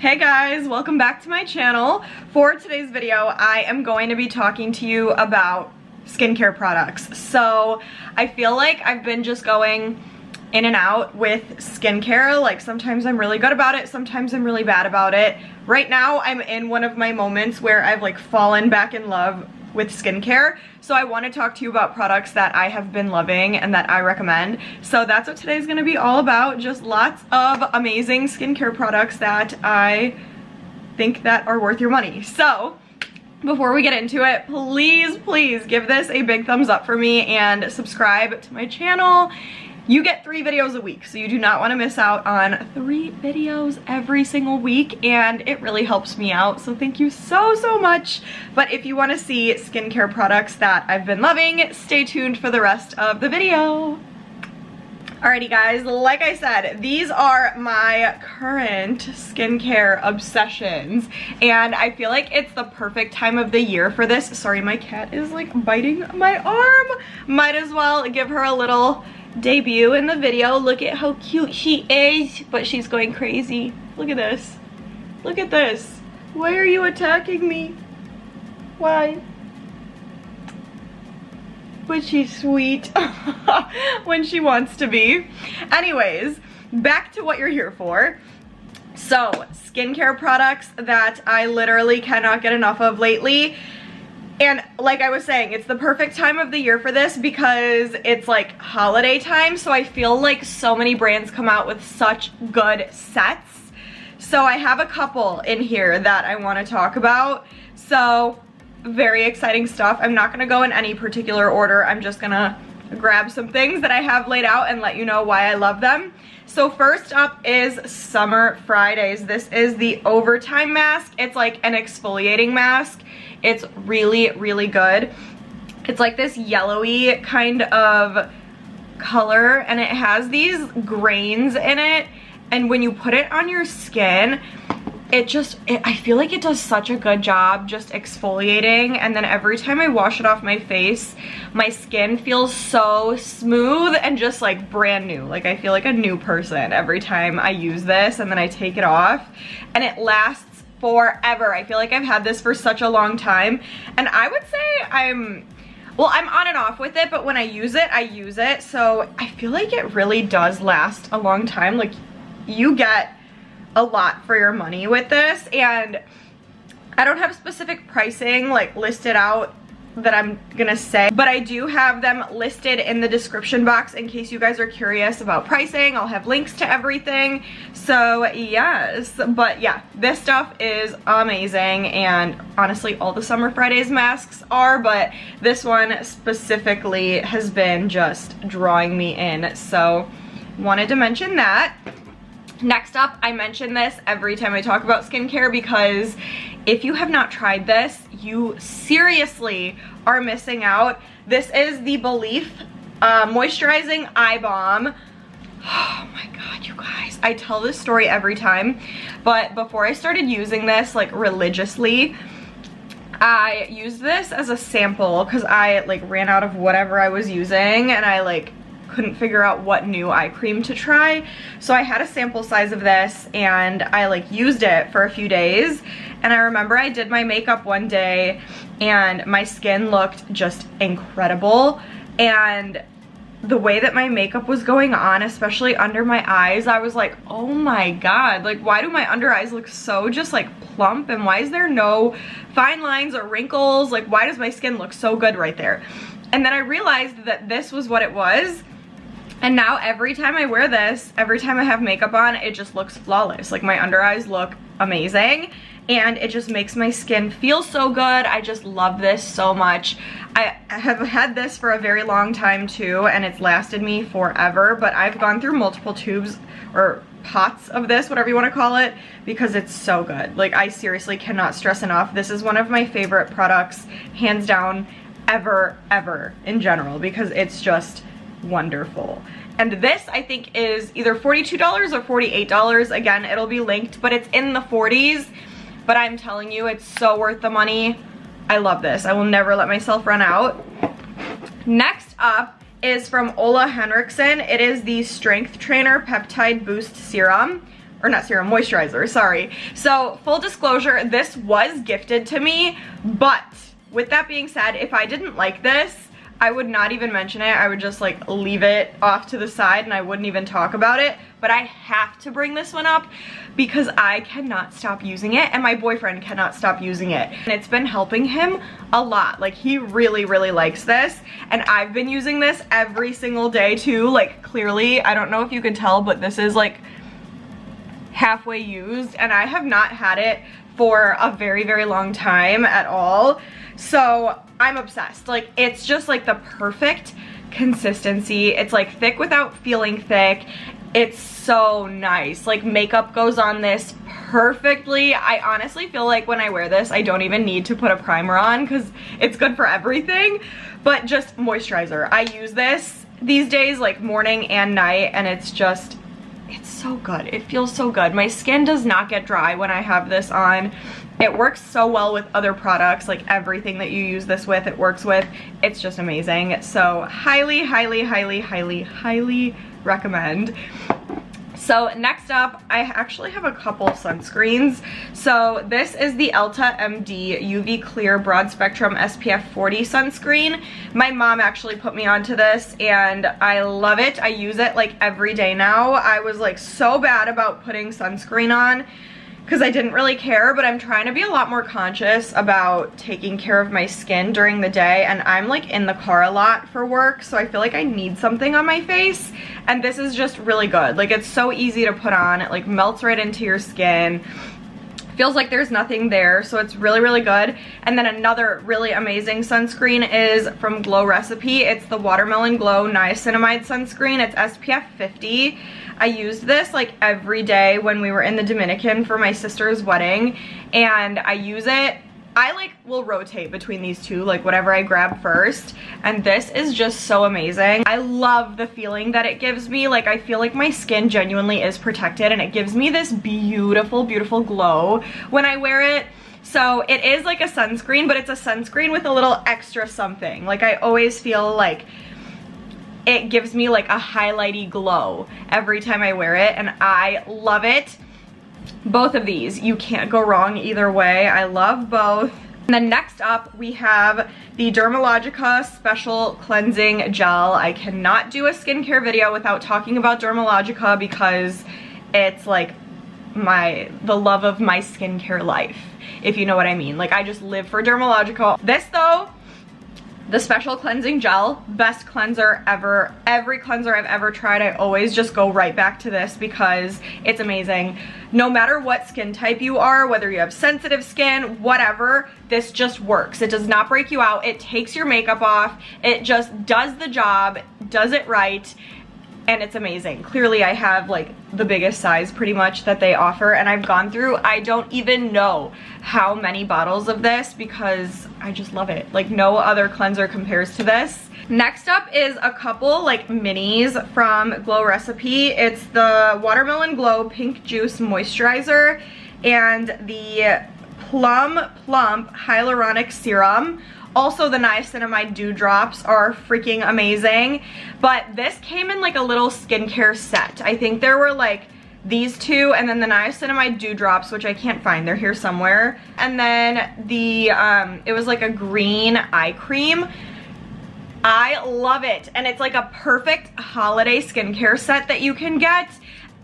Hey guys, welcome back to my channel. For today's video, I am going to be talking to you about skincare products. So I feel like I've been just going in and out with skincare. Like sometimes I'm really good about it, sometimes I'm really bad about it. Right now I'm in one of my moments where I've like fallen back in love with skincare. So I want to talk to you about products that I have been loving and that I recommend. So that's what today's going to be all about. Just lots of amazing skincare products that I think that are worth your money. So before we get into it, please give this a big thumbs up for me and subscribe to my channel. You get 3 videos a week, so you do not want to miss out on 3 videos every single week, and it really helps me out, so thank you so much. But if you want to see skincare products that I've been loving, stay tuned for the rest of the video. Alrighty guys, like I said, these are my current skincare obsessions, and I feel like it's the perfect time of the year for this. Sorry, my cat is like biting my arm. Might as well give her a little debut in the video. Look at how cute she is, but she's going crazy. Look at this. Look at this. Why are you attacking me? Why? But she's sweet when she wants to be. Anyways, back to what you're here for. So, skincare products that I literally cannot get enough of lately. And like I was saying, it's the perfect time of the year for this because it's like holiday time, so I feel like so many brands come out with such good sets. So I have a couple in here that I want to talk about. So very exciting stuff. I'm not going to go in any particular order. I'm just going to grab some things that I have laid out and let you know why I love them. So first up is Summer Fridays. This is the Overtime mask. It's like an exfoliating mask. It's really good. It's like this yellowy kind of color, and it has these grains in it, and when you put it on your skin, I feel like it does such a good job just exfoliating, and then every time I wash it off my face, my skin feels so smooth and just like brand new. Like I feel like a new person every time I use this, and then I take it off, and it lasts forever. I feel like I've had this for such a long time, and I would say I'm on and off with it, but when I use it, so I feel like it really does last a long time. Like you get a lot for your money with this, and I don't have specific pricing like listed out that I'm gonna say, but I do have them listed in the description box in case you guys are curious about pricing. I'll have links to everything. So yes, but yeah, this stuff is amazing, and honestly all the Summer Fridays masks are, but this one specifically has been just drawing me in, so wanted to mention that. Next up, I mention this every time I talk about skincare because if you have not tried this, you seriously are missing out. This is the BELIF Moisturizing Eye Balm. Oh my god, you guys. I tell this story every time, but before I started using this like religiously, I used this as a sample because I like ran out of whatever I was using, and I like couldn't figure out what new eye cream to try. So I had a sample size of this, and I like used it for a few days, and I remember I did my makeup one day and my skin looked just incredible, and the way that my makeup was going on, especially under my eyes, I was like, oh my god, like why do my under eyes look so just like plump, and why is there no fine lines or wrinkles? Like why does my skin look so good right there? And then I realized that this was what it was. And now every time I wear this, every time I have makeup on, it just looks flawless. Like my under eyes look amazing, and it just makes my skin feel so good. I just love this so much. I have had this for a very long time too, and it's lasted me forever, but I've gone through multiple tubes or pots of this, whatever you want to call it, because it's so good. Like I seriously cannot stress enough. This is one of my favorite products, hands down, ever in general, because it's just wonderful. And this I think is either $42 or $48. Again, it'll be linked, but it's in the 40s, but I'm telling you, it's so worth the money. I love this. I will never let myself run out. Next up is from Henriksen. It is the Strength Trainer Peptide Boost Serum. or not serum, moisturizer, sorry. So full disclosure, this was gifted to me, but with that being said, if I didn't like this, I would not even mention it. I would just like leave it off to the side and I wouldn't even talk about it. But I have to bring this one up because I cannot stop using it and my boyfriend cannot stop using it. And it's been helping him a lot. Like he really, really likes this. And I've been using this every single day too. Like clearly, I don't know if you can tell, but this is like halfway used and I have not had it for a very, very long time at all. So I'm obsessed. Like it's just like the perfect consistency. It's like thick without feeling thick. It's so nice. Like makeup goes on this perfectly. I honestly feel like when I wear this, I don't even need to put a primer on because it's good for everything. But just moisturizer. I use this these days like morning and night and it's just, it's so good. It feels so good. My skin does not get dry when I have this on. It works so well with other products, like everything that you use this with, it works with. It's just amazing. So highly, highly, highly, highly, highly recommend. So next up, I actually have a couple sunscreens. So this is the ELTA MD UV Clear Broad Spectrum SPF 40 sunscreen. My mom actually put me onto this and I love it. I use it like every day now. I was like so bad about putting sunscreen on because I didn't really care, but I'm trying to be a lot more conscious about taking care of my skin during the day, and I'm like in the car a lot for work, so I feel like I need something on my face, and this is just really good. Like it's so easy to put on, it like melts right into your skin. Feels like there's nothing there, so it's really, really good. And then another really amazing sunscreen is from Glow Recipe. It's the Watermelon Glow Niacinamide sunscreen. It's SPF 50. I used this like every day when we were in the Dominican for my sister's wedding, and I use it. I like will rotate between these two, like whatever I grab first, and this is just so amazing. I love the feeling that it gives me. Like I feel like my skin genuinely is protected and it gives me this beautiful, beautiful glow when I wear it. So it is like a sunscreen, but it's a sunscreen with a little extra something. Like I always feel like it gives me like a highlighty glow every time I wear it, and I love it. Both of these, you can't go wrong either way. I love both. And then next up, we have the Dermalogica Special Cleansing Gel. I cannot do a skincare video without talking about Dermalogica because it's like the love of my skincare life, if you know what I mean. Like I just live for Dermalogica. This though, the Special Cleansing Gel, best cleanser ever. Every cleanser I've ever tried, I always just go right back to this because it's amazing. No matter what skin type you are, whether you have sensitive skin, whatever, this just works. It does not break you out. It takes your makeup off. It just does the job, does it right, and it's amazing. Clearly I have like the biggest size pretty much that they offer, and I've gone through, I don't even know how many bottles of this because I just love it. Like no other cleanser compares to this. Next up is a couple like minis from Glow Recipe. It's the Watermelon Glow Pink Juice Moisturizer and the Plum Plump Hyaluronic Serum. Also, the niacinamide dewdrops are freaking amazing, but this came in like a little skincare set. I think there were like these two and then the niacinamide dewdrops, which I can't find, they're here somewhere. And then the, it was like a green eye cream. I love it, and it's like a perfect holiday skincare set that you can get,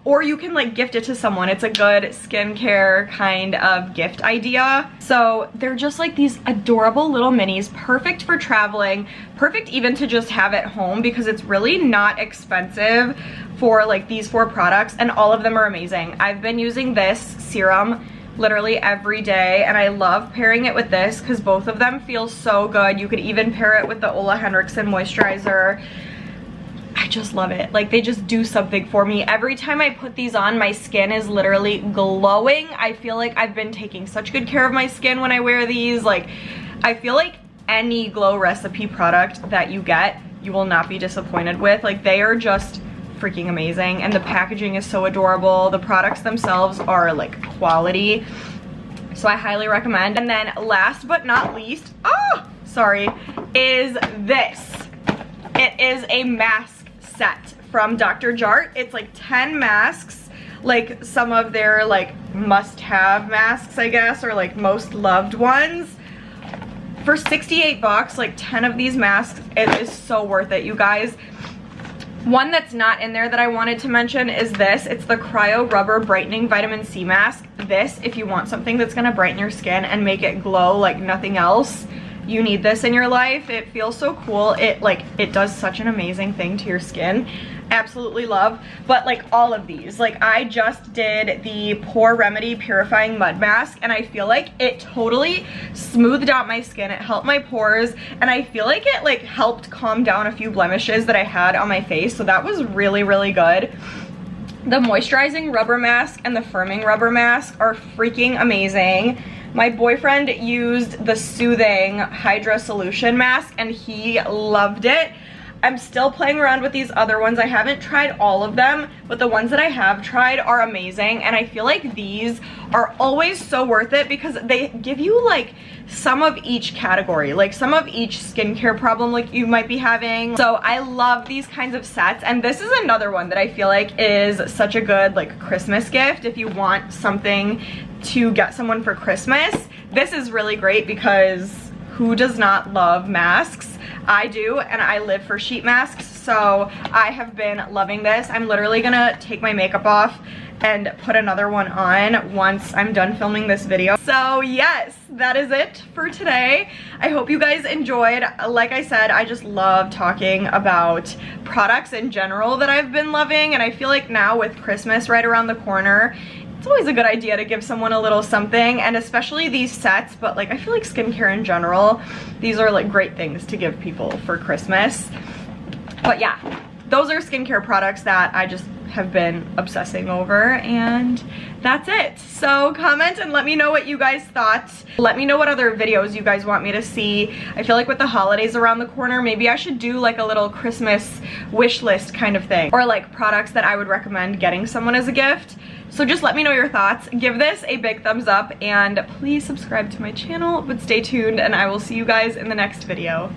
or you can like gift it to someone. It's a good skincare kind of gift idea. So they're just like these adorable little minis, perfect for traveling, perfect even to just have at home because it's really not expensive for like these 4 products, and all of them are amazing. I've been using this serum literally every day, and I love pairing it with this because both of them feel so good. You could even pair it with the HENRIKSEN moisturizer. I just love it. Like they just do something for me. Every time I put these on, my skin is literally glowing. I feel like I've been taking such good care of my skin when I wear these. Like I feel like any Glow Recipe product that you get, you will not be disappointed with. Like they are just freaking amazing, and the packaging is so adorable. The products themselves are like quality, so I highly recommend. And then last but not least, is this. It is a mask set from Dr. JART. It's like 10 masks. like some of their like must-have masks, I guess, or like most loved ones. For 68 bucks, like 10 of these masks, it is so worth it, you guys. One that's not in there that I wanted to mention is this. It's the Cryo Rubber Brightening Vitamin C Mask. This, if you want something that's gonna brighten your skin and make it glow like nothing else, you need this in your life. It feels so cool. It does such an amazing thing to your skin. Absolutely love. But like all of these, like I just did the Pore Remedy Purifying Mud Mask, and I feel like it totally smoothed out my skin. It helped my pores, and I feel like it like helped calm down a few blemishes that I had on my face. So that was really, really good. The Moisturizing Rubber Mask and the Firming Rubber Mask are freaking amazing. My boyfriend used the Soothing Hydra Solution Mask and he loved it. I'm still playing around with these other ones. I haven't tried all of them, but the ones that I have tried are amazing, and I feel like these are always so worth it because they give you like some of each category, like some of each skincare problem like you might be having. So I love these kinds of sets, and this is another one that I feel like is such a good like Christmas gift if you want something to get someone for Christmas. This is really great because who does not love masks? I do, and I live for sheet masks, so I have been loving this. I'm literally gonna take my makeup off and put another one on once I'm done filming this video. So yes, that is it for today. I hope you guys enjoyed. Like I said, I just love talking about products in general that I've been loving, and I feel like now with Christmas right around the corner, it's always a good idea to give someone a little something, and especially these sets, but like I feel like skincare in general, these are like great things to give people for Christmas. But yeah, those are skincare products that I just have been obsessing over, and that's it. So comment and let me know what you guys thought. Let me know what other videos you guys want me to see. I feel like with the holidays around the corner, maybe I should do like a little Christmas wish list kind of thing, or like products that I would recommend getting someone as a gift. So just let me know your thoughts. Give this a big thumbs up and please subscribe to my channel, but stay tuned and I will see you guys in the next video.